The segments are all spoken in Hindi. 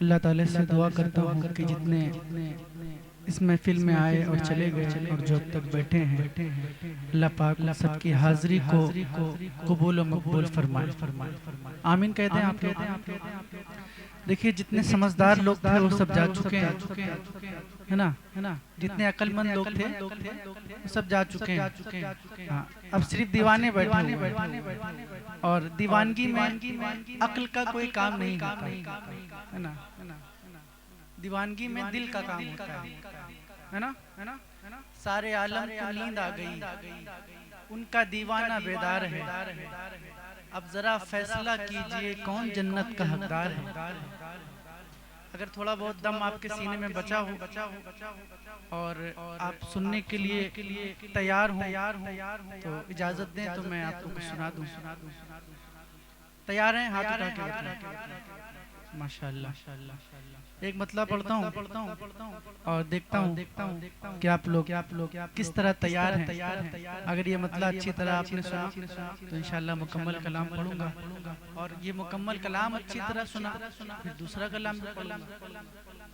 अल्लाह ताला से दुआ करता हूँ कि जितने इस महफिल में आए और चले गए और जो अब तक बैठे हैं, अल्लाह पाक सबकी हाजिरी को कबूल व मकबूल फरमाए। आमीन कहते हैं आप। देखिए, जितने समझदार लोग थे वो सब जा चुके हैं, है ना। जितने अक्लमंद लोग थे वो सब जा चुके हैं। हाँ, अब सिर्फ दीवाने बैठे हुए हैं और दीवानगी में अक्ल का कोई काम नहीं होता, है ना। दीवानगी में दिल का काम होता है ना। सारे आलम को नींद आ गई, उनका दीवाना बेदार है। अब जरा फैसला कीजिए कौन जन्नत का हकदार है। अगर थोड़ा बहुत दम आपके सीने में बचा हो और आप सुनने के लिए तैयार हो तो इजाजत दें तो मैं आपको कुछ सुना दूं। तैयार हैं? हाथ उठा के बताएं। माशाअल्लाह। एक मतलब पढ़ता हूँ और देखता हूँ कि आप लोग किस तरह तैयार हैं। अगर ये मतलब अच्छी तरह आपने सुना तो इंशाअल्लाह मुकम्मल कलाम पढ़ूंगा, और ये मुकम्मल कलाम अच्छी तरह सुना फिर दूसरा कलाम भी पढ़ूंगा।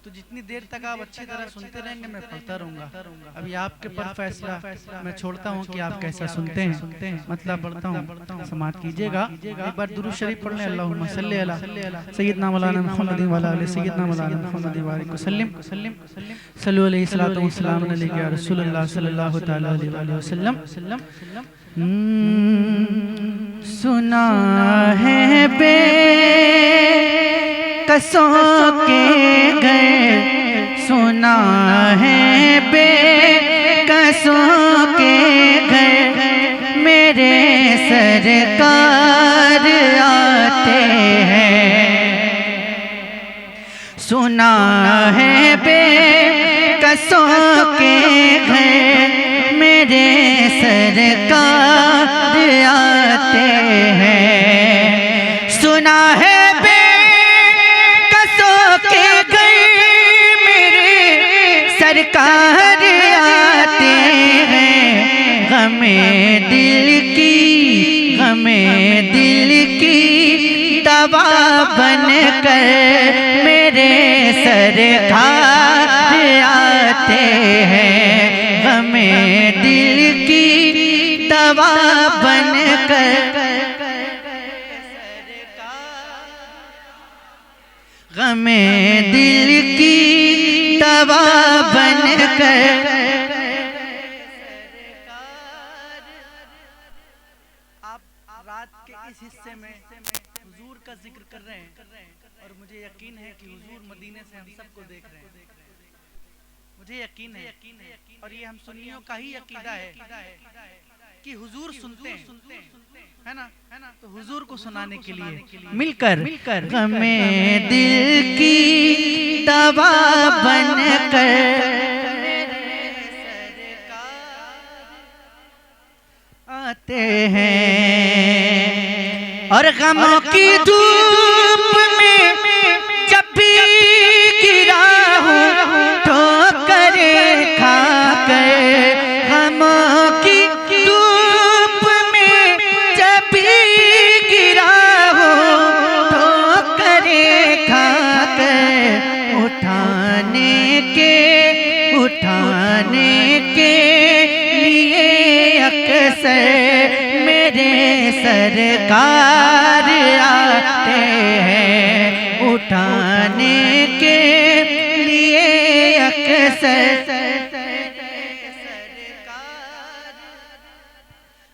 तो जितनी देर तक आप अच्छी तरह सुनते रहेंगे मैं पढ़ता रहूंगा। अभी आपके पर फैसला, मैं छोड़ता हूँ कि आप कैसा सुनते हैं। मतलब पढ़ता हूँ, समाअत कीजिएगा। एक बार दुरूद शरीफ पढ़ लें। अल्लाहुम्मा सल्ली अला सय्यिदना मौलाना मुहम्मद व अला आलि सय्यिदना मौलाना मुहम्मद व बारिक वसल्लम। सल्लु अलैहि सलातो व सलाम अलैका या रसूलल्लाह सल्लल्लाहु तआला अलैहि वसल्लम। सुना है बे कसों के घर, सुना है बे कसों के घर, मेरे सरकार आते हैं। सुना है बे कसों के घर, मेरे सरकार आते हैं। सुना है सरकार आते हैं। हमें दिल की दवा बनकर मेरे सरकार आते हैं। हमें दिल की दवा बनकर हमें दिल की दवा बनकर। आप रात के इस हिस्से में हुजूर का जिक्र कर रहे हैं और मुझे यकीन है कि हुजूर मदीने से हम सबको देख रहे हैं। मुझे यकीन है और ये हम सुन्नियों का ही अकीदा है कि हुजूर सुनते हैं, है ना। तो हुजूर को सुनाने के लिए मिलकर हमें दिल की दवा बनकर आते हैं। और गमों की धूप में जब भी गिरा हूँ ठोकर खाकर, गमों की धूप में जब भी गिरा हूँ ठोकर खाकर, उठाने के लिए अक्सर मेरे सरकार आते हैं। उठाने के लिए अक्सर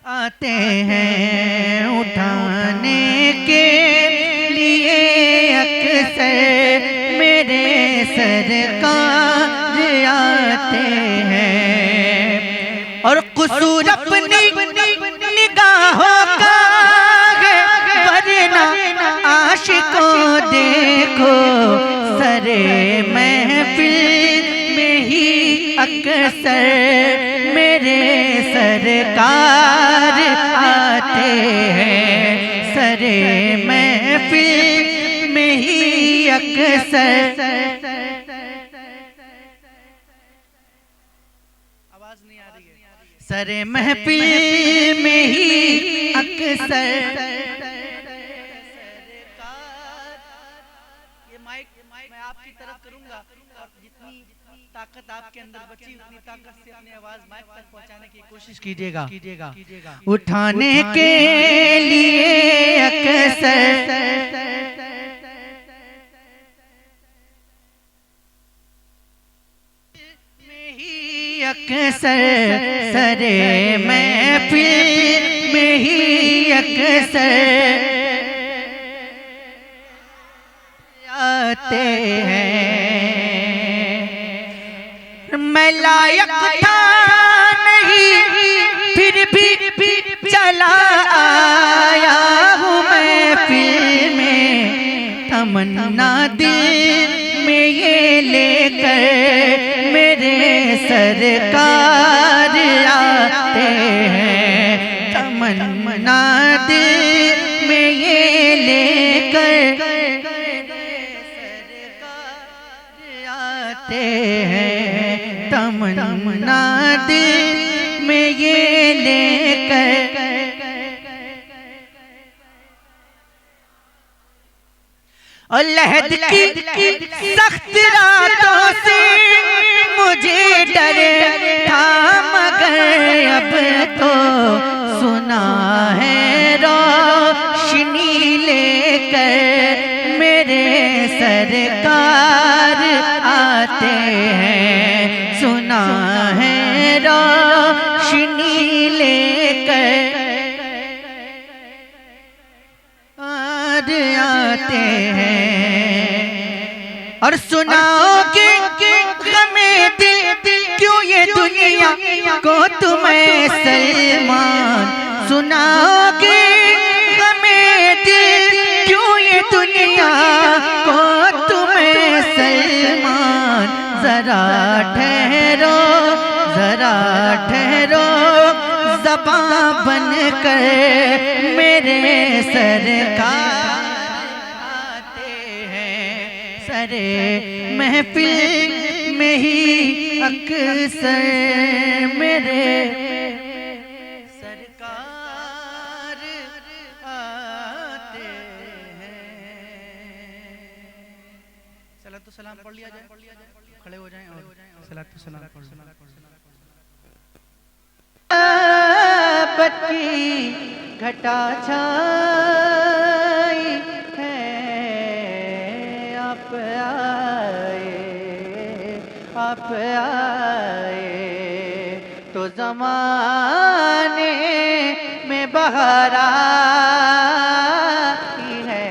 आते हैं। उठाने के लिए अक्सर मेरे सरकार आते हैं। और कुसूर अपनी निगाहों का वरना आशिकों देखो, सरे महफिल में ही अक्सर मेरे सरकार आते हैं। सरे महफिल में ही अक्सर। आवाज नहीं आ रही है। सरे महफिल में ही अक्सर। ये माइक मैं आपकी तरफ करूंगा और जितनी ताकत आपके अंदर बची उतनी ताकत से अपनी आवाज माइक तक पहुंचाने की कोशिश कीजिएगा। उठाने के लिए अक्सर में ही अक्सर सरे महफिल में ही अक्सर आते हैं। मैं लायक था नहीं फिर भी चला आया हूँ मैं फिल्म में। तमन्ना दिल में ये लेकर मेरे सरकार आते हैं। तमन्ना दिल में ये लेकर हैं। तमन्ना दिल में ये लेकर और लहद की सख्त रातों से मुझे डर था मगर अब तो सुना है रोशनी लेकर मेरे सरकार आते हैं। सुना है रोशनी लेकर आते हैं। और सुनाओ कि गमे दिल क्यों ये दुनिया को तुम्हें सलमान। सुनाओ कि गमे दिल क्यों ये दुनिया को तुम्हें सलमान। जरा ठहरो जरा ठहरो ज़बां बन कर मेरे सरकार आते हैं। सरे महफिल में ही अक्सर मेरे सरकार आते हैं। सलातो सलाम पढ़ लिया जाए, खड़े हो जाएं और सलातो सलाम पढ़ लें। की घटा छाई है आप आए तो ज़माने में बहार आई है।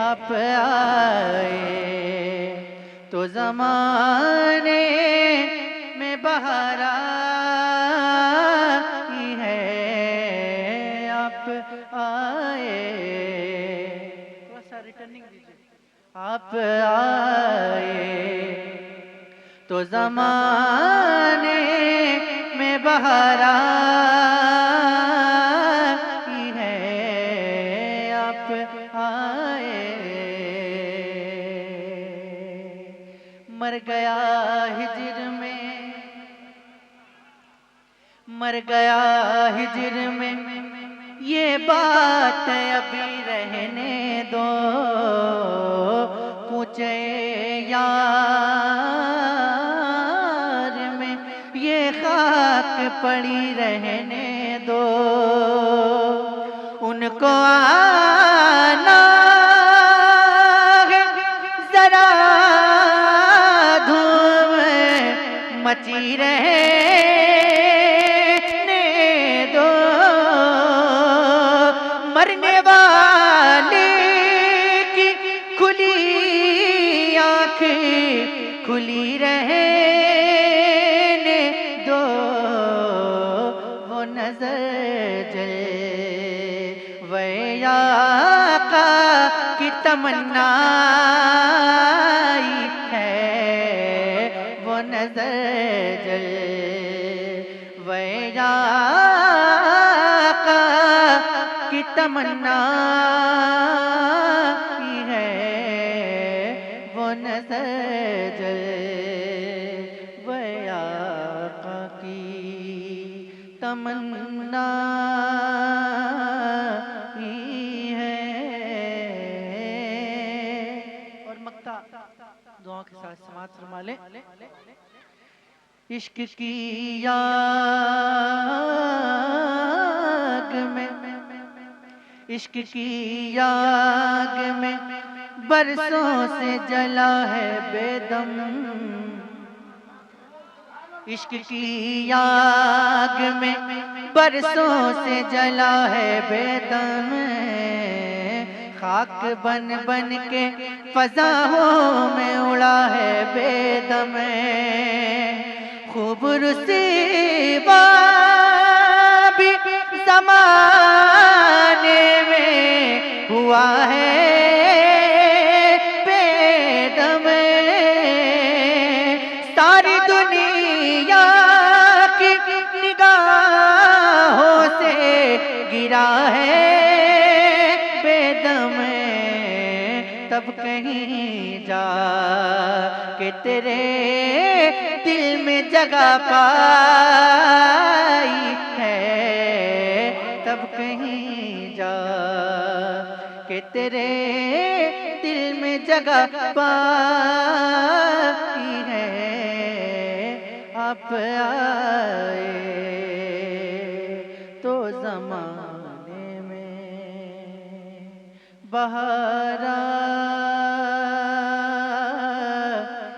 आप आए तो ज़माने में बहार आई है। आप आए थोड़ा सा रिटर्निंग दीजिए। आप आए तो ज़माने में बहार आई है। आप आए मर गया हिजर में मर गया हिजर में ये बात अभी रहने दो। पूछे यार में ये खाक पड़ी रहने दो। उनको आना है जरा धूम मची रहे मरने वाले की खुली आँखें खुली रहने दो। वो नजर जलवे आका की तमन्ना है। वो नजर जलवे आका की तमन्ना है। वो नजर जलवे आका की तमन्ना है। दुआ के साथ समाज फरमा ले। इश्क की आग में, इश्क की आग में बरसों से जला है बेदम, इश्क की आग में बरसों से जला है बेदम, खाक बन बन के फज़ाओं में उड़ा है बेदम, खूब रुसीबा भी ज़माने में हुआ है बेदम, सारी दुनिया की निगाहों से गिरा है बेदम, तब कहीं जा के तेरे दिल में जगह पाई है, तब कहीं जा के तेरे दिल में जगह पाई है। आप आए तो ज़माने में बहार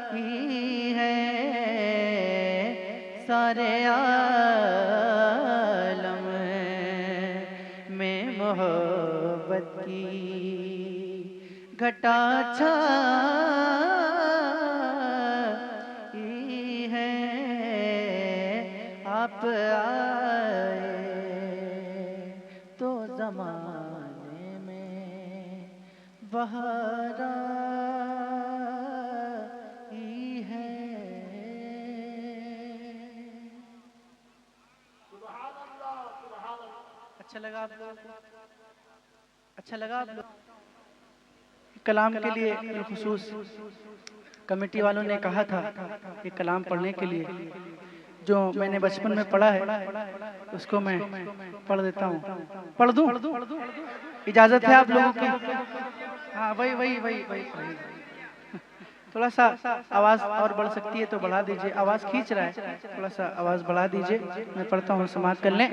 आई है, सारे आलम में मोहब्बत की घटा छाई है। आप आए तो ज़माने में बहार आई है। अच्छा लगा आप लोगों को? अच्छा लगा आप लोग? कलाम के लिए बिलखुसूस कमेटी वालों ने कहा था कि कलाम पढ़ने के लिए जो मैंने बचपन में पढ़ा है उसको मैं पढ़ देता हूँ। पढ़ दूँ? इजाज़त है आप लोगों की? हाँ वही थोड़ा सा आवाज़ और बढ़ सकती है तो बढ़ा दीजिए, आवाज़ खींच रहा है, थोड़ा सा आवाज़ बढ़ा दीजिए। मैं पढ़ता हूँ, समाप्त कर लें।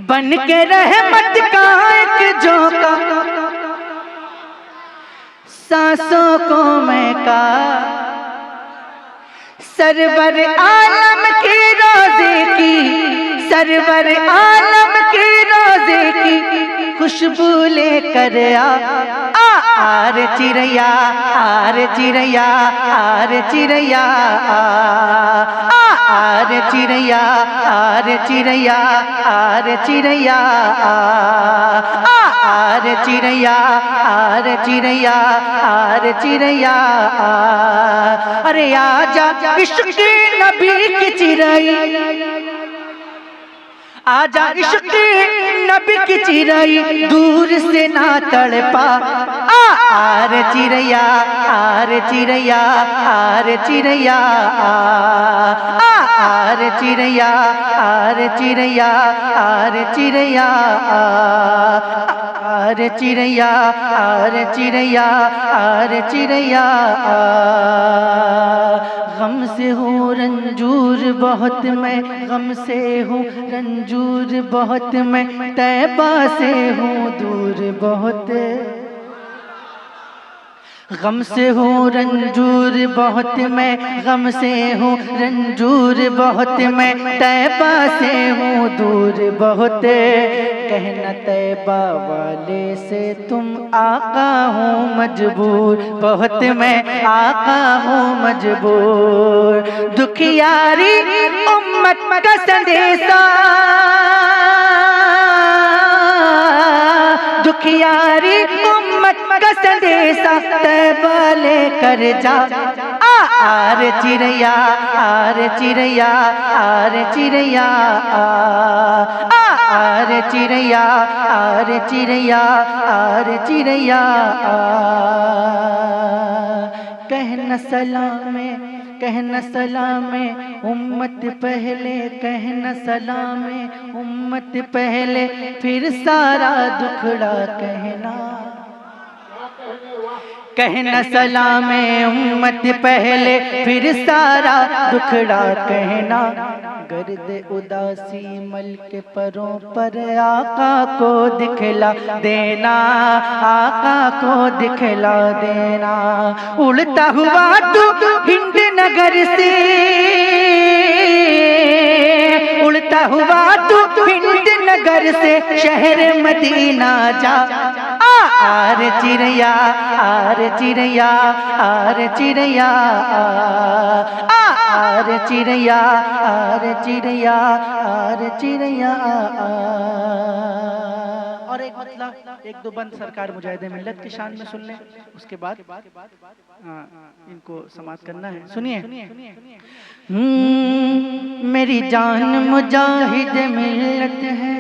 बन के रहमत का एक झोंका सांसों को महका, सरवर आलम की रोज़े की, सरवर आलम की रोज़े की खुशबू लेकर आर चिड़ैया, आर चिड़ैया, आर चिड़ैया, आर चिड़ैया, आर चिड़ैया, आर चिड़ैया, आर चिड़ैया, आर चिड़ैया, आर चिड़ैया, अरे आजा इश्क की नबी की चिड़ै, आजा इश्क की नबी की चिड़ै दूर से ना तड़पा, आर चिड़ैया, आर चिड़ैया, आर चिड़ैया, आर चिड़ैया, आर चिड़ैया, आर चिड़ैया, आर चिड़ैया, आर चिड़ैया, आर चिड़ैया, गम से हूँ रंजूर बहुत मैं, गम से हूँ रंजूर बहुत मैं, तैबा से हूँ दूर बहुत, गम से हूँ रंजूर बहुत मैं, गम से हूँ रंजूर बहुत मैं, तैबा से हूँ दूर बहुत, कहना तैबा वाले से तुम आका हूँ मजबूर बहुत मैं, आका हूँ मजबूर, दुखियारी उम्मत का संदेशा, दुखियारी उम्मत का संदेशा तैबा लेकर जा, आर चिड़ैया, आर चिड़ैया, आर चिड़ैया, आर चिड़ैया, आर चिड़ैया, आर चिड़ैया, कहना सलामे, कहना सलामे उम्मत पहले, कहना सलामे उम्मत पहले, फिर सारा दुखड़ा कहना, कहना सलामे उम्मत पहले फिर सारा दुखड़ा कहना। गर्द उदासी मल के परों पर आका को दिखला देना, आका को दिखला देना। उड़ता हुआ तू हिंद नगर से, उड़ता हुआ तू हिंद नगर से शहर मदीना जा। आर चिड़िया, आर चिड़िया, आर चिड़िया, आर चिड़िया, आर चिड़िया, आर चिड़िया। और एक मतलब एक दो बंद सरकार मुजाहिदे मिल्लत की शान में सुन लें, उसके बाद इनको समाप्त करना है। सुनिए। मेरी जान मुजाहिद मिल्लत है,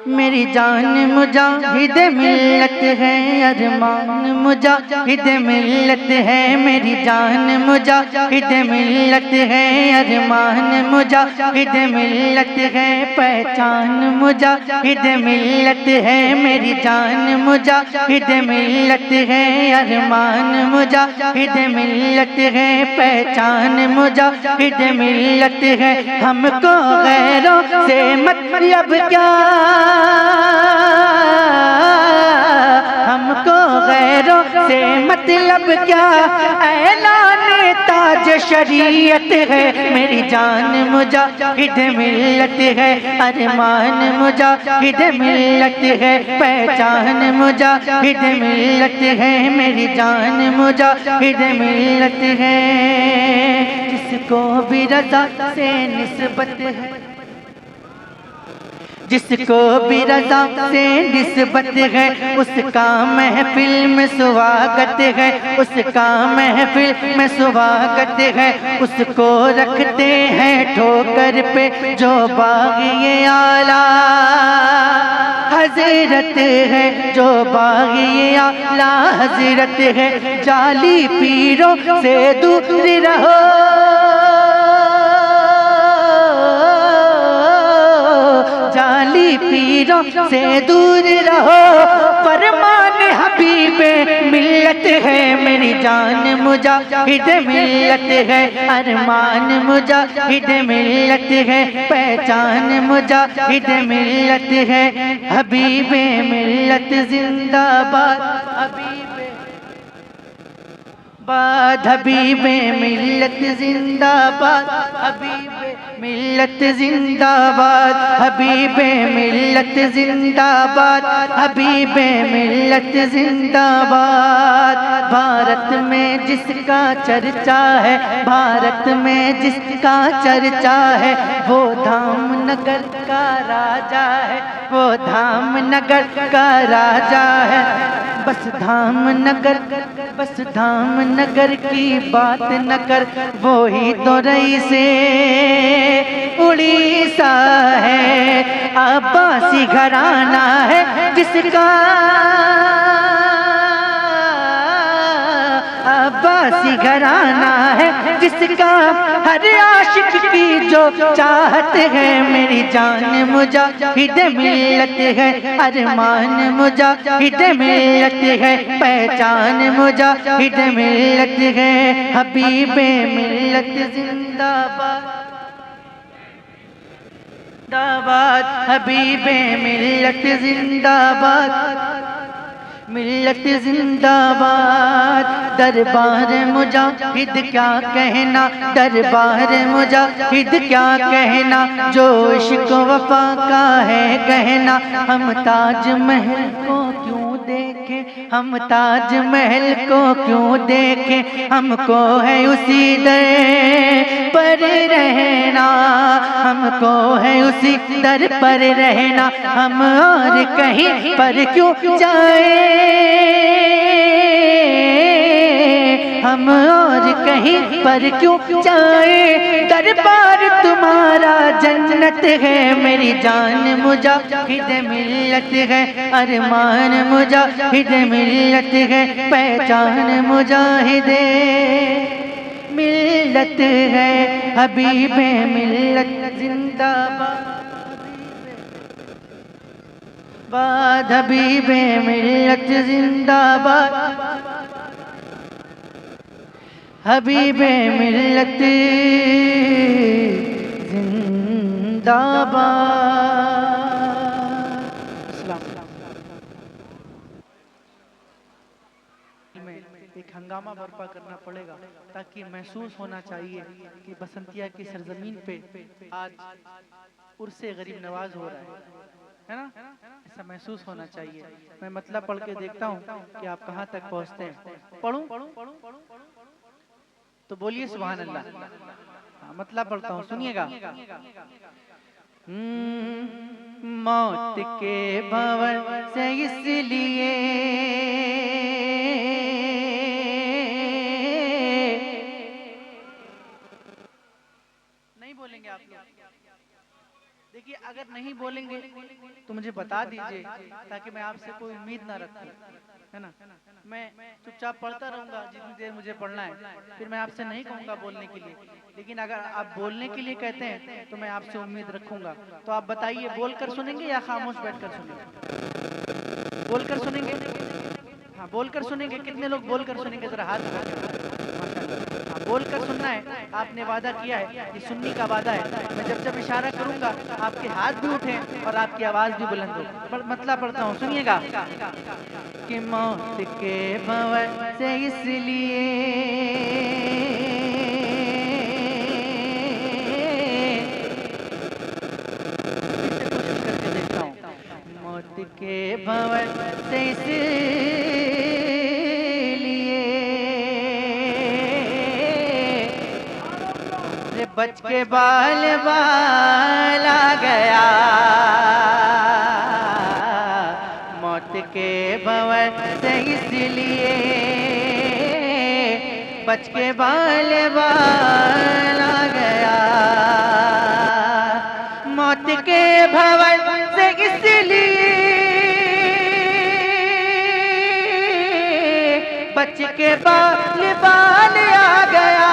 मेरी जान मुजाहिद मिल्लत है, अरमान मुजाहिद मिल्लत है। मेरी जान मुजाहिद मिल्लत है, अरमान मुजाहिद मिल्लत है। पहचान मुजाहिद मिल्लत है, मेरी जान मुजाहिद मिल्लत है, अरमान मुजाहिद मिल्लत है। पहचान मुजाहिद मिल्लत है। हमको गैरों से मतलब क्या, हमको गैरों से मतलब क्या, ऐलान ताज शरीयत है। मेरी जान मुजाहिद मिल्लत है, अरमान मुजाहिद मिल्लत है। पहचान मुजाहिद मिल्लत है, मेरी जान मुजाहिद मिल्लत है। जिसको भी रज़ा से निस्बत है, जिसको भी रज़ा से निस्बत है, उसका महफिल में स्वागत है, उसका महफिल में स्वागत है। उसको रखते हैं ठोकर पे जो बाग़ी आला हज़रत है, जो बाग़ी आला हज़रत है। जाली पीरों से दूर रहो, जाली पीरों से दूर रहो। फरमान हबीबे मिल्लत है, मेरी जान मुजाहिद मिल्लत है, अरमान मुजाहिद मिल्लत है। पहचान मुजाहिद मिल्लत है। हबीबे मिल्लत जिंदाबाद, हबीबे बाद, हबीबे मिल्लत जिंदाबाद, हबीबे मिल्लत जिंदाबाद, हबीबे मिल्लत जिंदाबाद, हबीबे मिल्लत जिंदाबाद। भारत में जिसका चर्चा है, भारत में जिसका चर्चा है, वो धामनगर का राजा है, वो धामनगर का राजा है। बस धामनगर, बस धामनगर की बात न कर, वो ही तो रईसे उड़ीसा है। अब्बासी घराना है जिसका, अब्बासी घराना है जिसका, हर आशिक की जो चाहत है। मेरी जान मुजाहिद मिल्लत है, अरमान मुजाहिद मिल्लत है। पहचान मुजाहिद मिल्लत है। हबीबे मिल्लत जिंदाबाद, जिंदाबाद, हबीबे मिल्लत जिंदाबाद, मिल्लत जिंदाबाद। दरबार मुजाहिद क्या कहना, दरबार मुजाहिद क्या कहना, जो इश्क वफा का है कहना। हम ताजमहल को क्यों देखें, हम ताजमहल को क्यों देखें, हमको है उसी दर पर रहना, हमको है उसी दर पर रहना। हम और कहीं पर क्यों जाए, हम और कहीं पर क्यों जाए। दरबार तुम्हारा जन्नत है, मेरी जान मुजाहिद मिल्लत है, अरमान मुजाहिद मिल्लत है। पहचान मुजाहिद मिल्लत है। हबीबे मिल्लत जिंदाबाद, बाद हबीबे मिल्लत जिंदाबाद, हबीबे मिल्लत जिंदाबाद। में एक हंगामा बर्पा करना पड़ेगा ताकि महसूस होना चाहिए कि बसंतिया की सरजमीन पे आज उर्से गरीब नवाज हो रहा है ना, ऐसा महसूस होना चाहिए। मैं मतलब पढ़ के देखता हूँ कि आप कहाँ तक पहुँचते हैं। पढ़ूं तो बोलिए सुभान अल्लाह। हाँ, मतलब पढ़ता हूँ, सुनिएगा। मौत के भंवर से इसलिए नहीं बोलेंगे आप लोग? देखिए, अगर नहीं बोलेंगे तो मुझे बता दीजिए ताकि मैं आपसे कोई उम्मीद ना रखूं, है ना। मैं चुपचाप पढ़ता रहूंगा जितनी देर मुझे पढ़ना है, फिर मैं आपसे नहीं कहूंगा बोलने के लिए। लेकिन अगर आप बोलने के लिए कहते हैं तो मैं आपसे उम्मीद रखूंगा। तो आप बताइए, बोलकर सुनेंगे या खामोश बैठकर सुनेंगे? बोलकर सुनेंगे? हाँ, बोलकर सुनेंगे। कितने लोग बोलकर सुनेंगे? जरा हाथ उठा के बताएं। हाँ, बोलकर सुनना है। आपने वादा किया है, ये सुन्नी का वादा है। मैं जब जब इशारा करूंगा आपके हाथ भी उठें और आपकी आवाज भी बुलंद हो। मतलब पढ़ता हूँ, सुनिएगा। कि मौत के भंवर से इसलिए कोशिश करके देखता हूँ। मौत के भंवर से इसलिए रे बच के बाल बाल आ गया, मौत के भंवर से इसलिए बच के बाल बाल आ गया, मौत के भंवर से इसलिए बच के बाल बाल आ गया,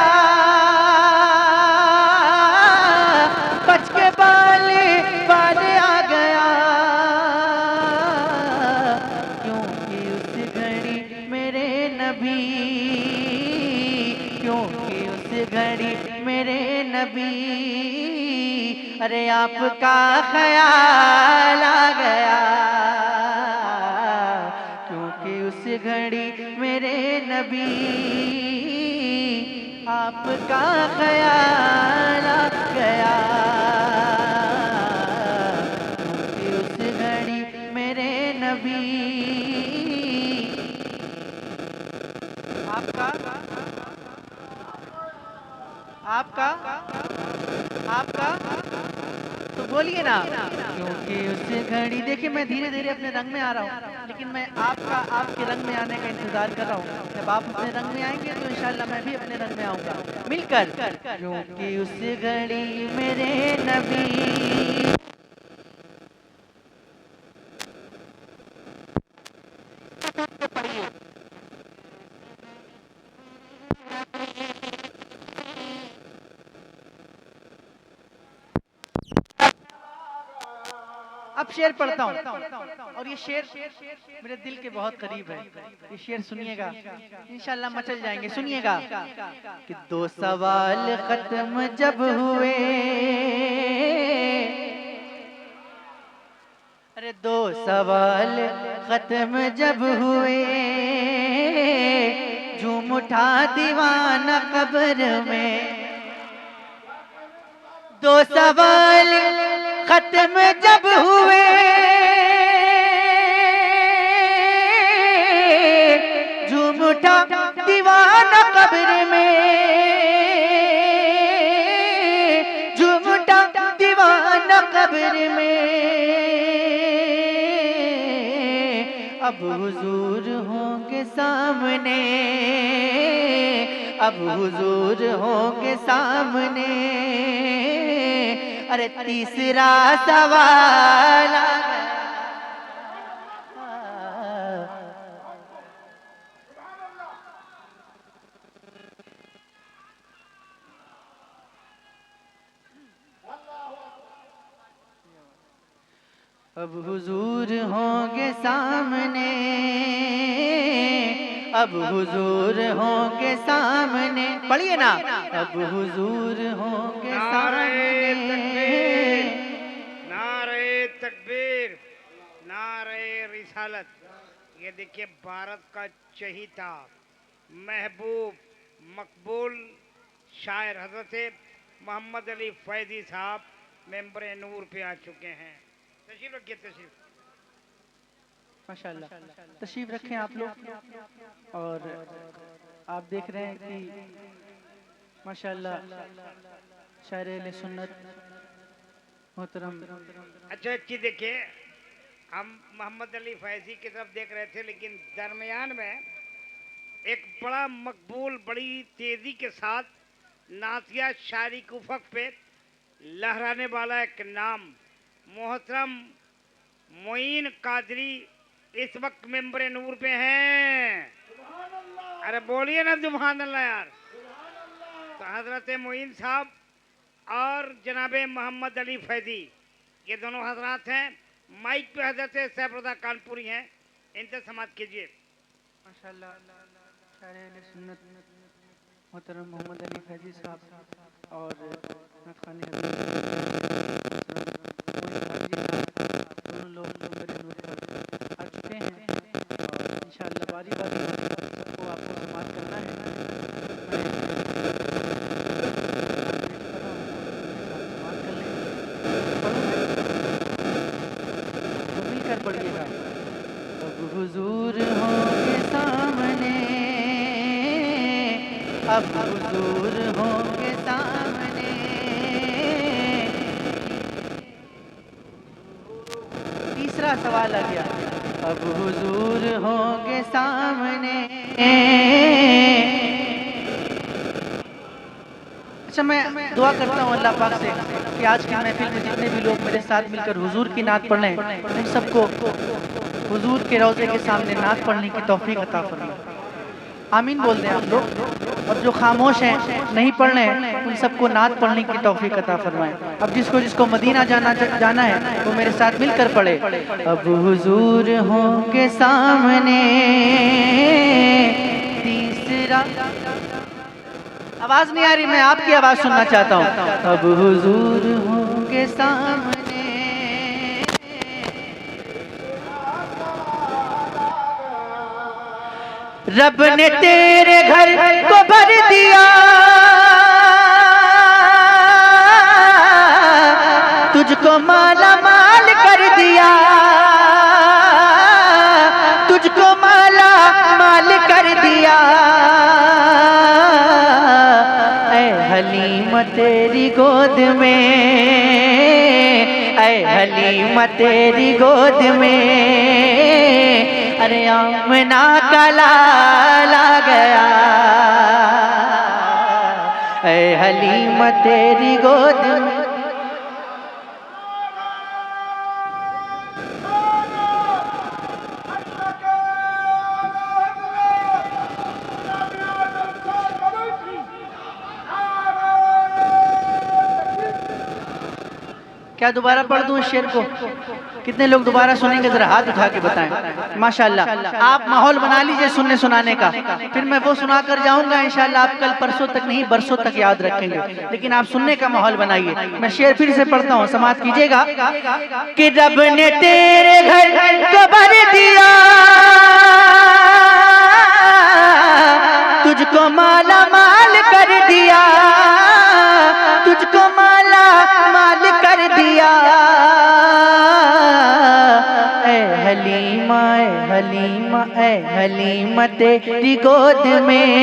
बच के बाल बाल आ गया, क्योंकि उस घड़ी मेरे नबी, क्योंकि उस घड़ी मेरे नबी, अरे आपका ख्याल आ गया, क्योंकि उस घड़ी मेरे नबी आपका ख्याल आ गया, क्योंकि उस घड़ी मेरे नबी आपका आपका आपका तो बोलिए ना। क्योंकि उस घड़ी। देखिए, मैं धीरे धीरे अपने रंग में आ रहा हूँ, लेकिन मैं आपके रंग में आने का इंतजार कर रहा हूँ। जब आप अपने रंग में आएंगे तो इंशाल्लाह मैं भी अपने रंग में आऊंगा, मिलकर। क्योंकि उस घड़ी मेरे नबी अब शेर पढ़ता हूँ, और ये शेर मेरे दिल के बहुत करीब है। ये शेर सुनिएगा, इंशाल्लाह मचल जाएंगे। सुनिएगा कि दो सवाल खत्म जब हुए, अरे दो सवाल खत्म जब हुए, झूम उठा दीवाना कब्र में, दो सवाल खत्म जब हुए, झूम उठा दीवाना कब्र में, झूम उठा दीवाना कब्र में, अब हुजूर होंगे सामने, अब हुजूर होंगे सामने, अरे तीसरा सवाल आ गया। अब हुजूर होंगे सामने, अब हुजूर होंगे सामने, पढ़िए ना, अब हुजूर होंगे सामने। नारे तकबीर, नारे रिसालत। ये देखिए भारत का चहीता, महबूब, मकबूल शायर हजरत मोहम्मद अली फैजी साहब मेंबर नूर पे आ चुके हैं। तशरीफ रखिए, तशरीफ। माशाल्लाह, तशरीफ रखें आप लोग। और आप देख रहे हैं कि माशाल्लाह शायर अहले सुन्नत मोहतरम। अच्छा अच्छी देखिए, हम मोहम्मद अली फैजी की तरफ देख रहे थे, लेकिन दरमियान में एक बड़ा मकबूल, बड़ी तेजी के साथ नातिया शायरी के उफक पे लहराने वाला एक नाम मोहतरम मोइन कादरी इस वक्त मेंबर नूर पे हैं। अरे बोलिए ना सुभान अल्लाह यार। तो हजरत मोइन साहब और जनाबे मोहम्मद अली फैजी, ये दोनों हजरात हैं। माइक पे हजरत सैफुद्दीन कानपुरी हैं, इनसे समाप्त कीजिए। माशाल्लाह शायर अहले सुन्नत मोहतरम मोहम्मद अली फैजी साहब और खानी दोनों लोग मेरे नूर पर आ चुके हैं और इंशाअल्लाह बारी बारी सबको आपको समाप्त करना है। समाप्त कर लेंगे तो मिलकर पढ़िएगा। अब हुजूर होंगे सामने, अब हुजूर होंगे सामने। तीसरा सवाल आ गया, अब हुजूर होंगे सामने। अच्छा, मैं दुआ करता हूँ अल्लाह पाक से कि आज की महफिल में जितने भी लोग मेरे साथ मिलकर हुजूर की नात पढ़ लें, उन सबको हुजूर के रोज़े के सामने नात पढ़ने की तौफीक अता फरमाए। आमीन बोल दें आप लोग। और जो खामोश हैं, नहीं पढ़ रहे हैं, उन सबको नात पढ़ने की तौफीक अता फरमाए। अब जिसको जिसको मदीना जाना है वो मेरे साथ मिलकर पढ़े। अब हुजूर होंगे सामने। तीसरा, आवाज नहीं आ रही, मैं आपकी आवाज सुनना चाहता हूँ। अब हुजूर होंगे सामने। रब ने तेरे घर को भर दिया, तुझको माला माल कर दिया, तुझको माला माल कर दिया। ऐ हलीमा तेरी गोद में, ऐ हलीमा तेरी गोद में, अरे आमना का लाला गया। ऐ हलीमा तेरी गोद में। क्या दोबारा पढ़ दूं इस शेर को? कितने लोग दोबारा सुनेंगे जरा हाथ उठा के बताएं। माशाल्लाह, आप माहौल बना लीजिए सुनने सुनाने का, फिर मैं वो सुना कर जाऊंगा इंशाल्लाह। आप कल परसों तक नहीं बरसों तक याद रखेंगे, लेकिन आप सुनने का माहौल बनाइए। मैं शेर फिर से पढ़ता हूँ, समाप्त कीजिएगा। कि रब ने तेरे घर को भर दिया, तुझको माला माल कर दिया, तुझको माला माल कर दिया। ऐ हलीमा, ऐ हलीमा, ऐ हलीमा तेरी गोद में,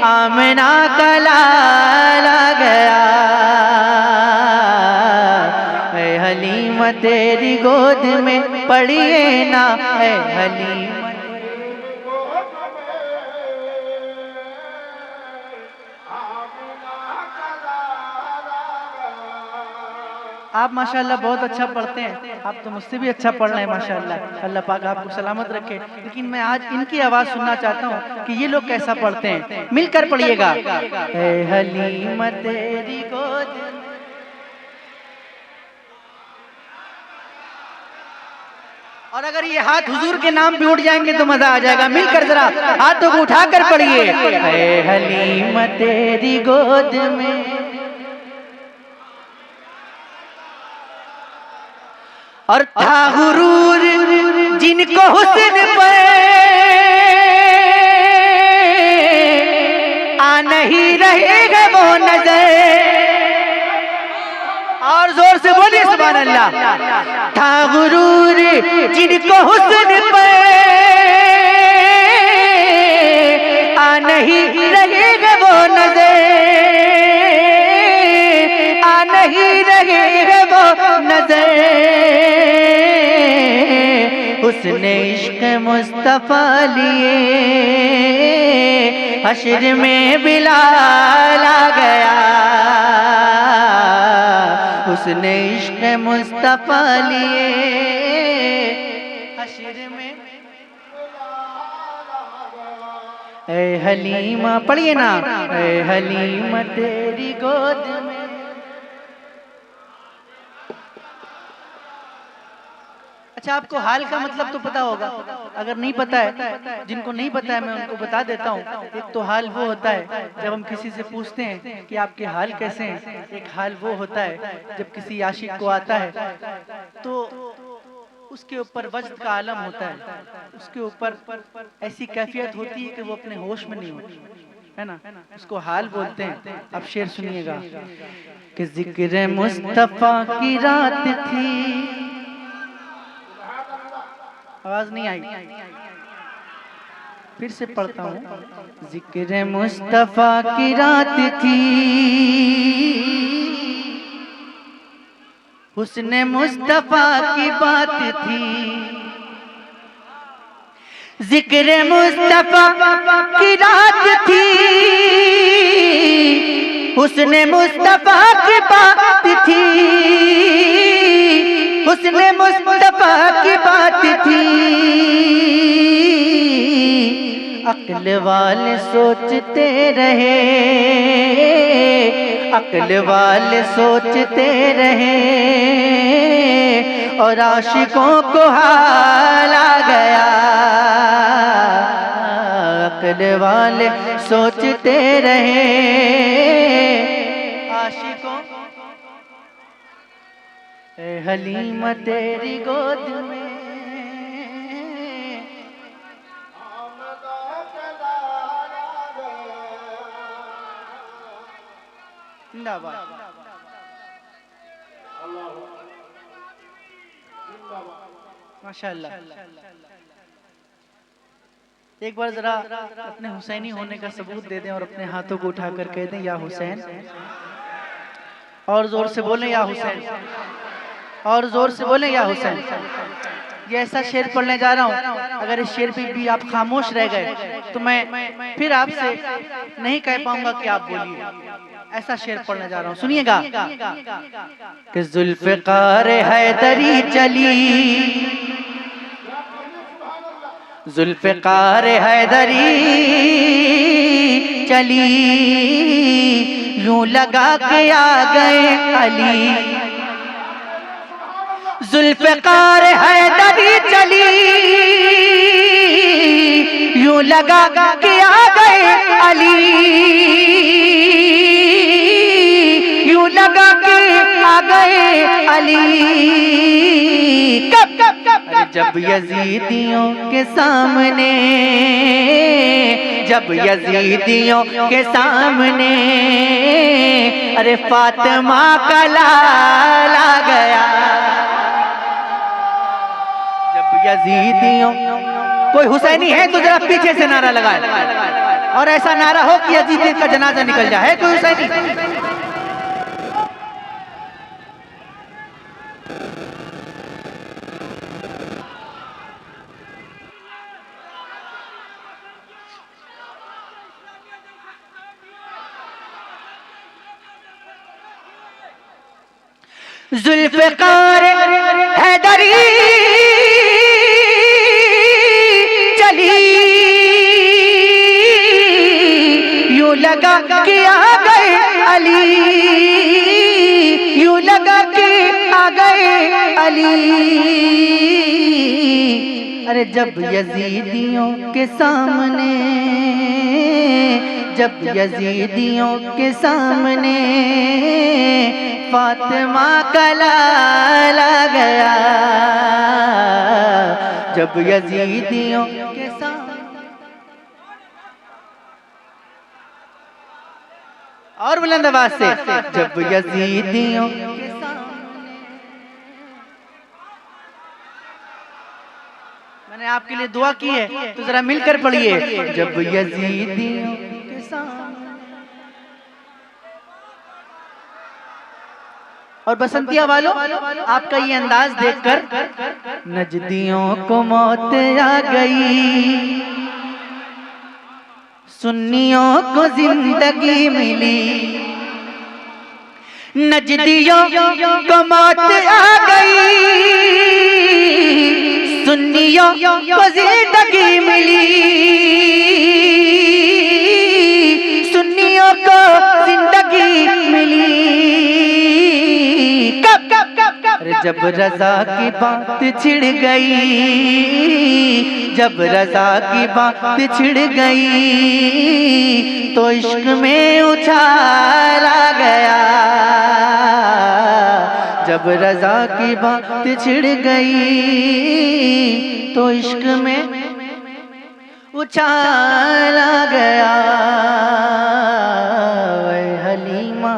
आमना का लाला गया। ऐ हलीमा तेरी गोद में, पढ़िए ना, ऐ हलीमा। आप माशाल्लाह बहुत अच्छा पढ़ते हैं, आप तो मुझसे भी अच्छा पढ़ रहे हैं माशाल्लाह। अल्लाह पाक आपको सलामत रखे। लेकिन मैं आज इनकी आवाज़ सुनना चाहता हूँ कि ये लोग कैसा पढ़ते हैं। मिलकर पढ़िएगा। ऐ हलीमा तेरी गोद। और अगर ये हाथ हुजूर के नाम पे उठ जाएंगे तो मजा आ जाएगा। मिलकर जरा हाथों को उठाकर पढ़िए, ऐ हलीमा तेरी गोद में और था गुरूर जिनको हुस्न पे आ नहीं रहेगा वो नजर। और जोर से बोलिए सुभान अल्लाह। था गुरूर जिनको हुस्न पे आ नहीं रहेगा वो नजर, आ नहीं रहेगा वो नजर। उसने इश्क मुस्तफा लिए हश्र में बिलाल आ गया। उसने इश्क मुस्तफा लिए हश्र में। ऐ हलीमा पढ़िए ना, ऐ हलीमा तेरी गोद में। अच्छा, आपको हाल का मतलब तो पता होगा, अगर नहीं पता है, जिनको नहीं पता है मैं उनको बता देता हूँ। एक तो हाल वो होता है जब हम किसी से पूछते हैं कि आपके हाल कैसे हैं। एक हाल वो होता है जब किसी आशिक को आता है तो उसके ऊपर वजद का आलम होता है, उसके ऊपर ऐसी कैफियत होती है कि वो अपने होश में नहीं होती है ना, उसको हाल बोलते हैं। अब शेर सुनिएगा कि जिक्र मुस्तफा की रात थी। आवाज नहीं आई, फिर से पढ़ता हूँ। जिक्र मुस्तफा की रात थी, हुस्न मुस्तफा की बात थी। जिक्र मुस्तफा की रात थी, हुस्न मुस्तफा की बात थी। हुस्न मुस्तफा की बात थी। अक्ल वाले सोचते रहे, अक्ल वाले सोचते रहे और आशिकों को हाल आ गया। अक्ल वाले सोचते रहे आशिकों। ऐ हलीमा तेरी गोद में जिंदाबाद। माशाअल्लाह। एक बार जरा अपने हुसैनी होने का सबूत दे दें और अपने हाथों को उठाकर कह दें या हुसैन। और जोर से बोलें या हुसैन, और जोर से बोलें या हुसैन। ये ऐसा शेर पढ़ने जा रहा हूँ, अगर इस शेर पे भी आप खामोश रह गए तो मैं फिर आपसे नहीं कह पाऊंगा कि आप बोलिए। ऐसा शेर पढ़ने जा रहा हूँ, सुनिएगा कि जुल्फ़िकार हैदरी चली, जुल्फ़िकार हैदरी चली, यूं लगा के आ गए अली। जुल्फ़िकार हैदरी चली, यूं लगा के आ गए अली, यूं लगा के आ गए अली। कब जब यजीदियों के सामने, जब यजीदियों के सामने अरे फातिमा का लाल आ गया। जब यजीदियों, कोई हुसैनी है तो जरा पीछे से नारा लगाए और ऐसा नारा हो कि यजीदी का जनाजा निकल जाए। है कोई हुसैनी? जुल्फ़िकार हैदरी चली, यूं लगा के आ गए अली, यूं लगा के आ गए अली। अरे जब यजीदियों के सामने, जब यजीदियों के सामने फातिमा का लाला गया, जब यजीदियों के सामने। और बुलंद आवाज से, जब यजीदियों के सामने। मैंने आपके लिए दुआ की है तो जरा मिलकर पढ़िए, जब यजीदियों के सामने। और बसंतिया वालों, आपका ये अंदाज देखकर नजदियों को मौत आ गई, सुन्नियों को जिंदगी मिली। नजदियों को मौत आ गई, सुन्नियों को जिंदगी मिली, सुन्नियों को जिंदगी मिली। अरे जब रजा की बात छिड़ गई, जब रजा की बात छिड़ गई, तो इश्क में उछाला गया। जब रजा की बात छिड़ गई, तो इश्क में उछाला गया। हलीमा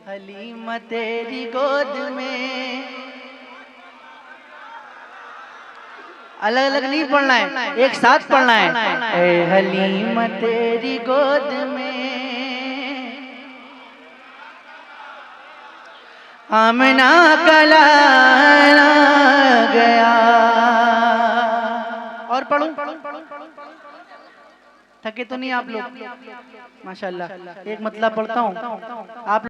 हलीमा तेरी गोद में। अलग अलग नहीं पढ़ना है, एक साथ पढ़ना है। ए हलीमा तेरी गोद में आमना का लाला गया। और पढ़ूं? थके तो नहीं आप लोग? माशाल्लाह। एक मतलब पढ़ता हूँ आप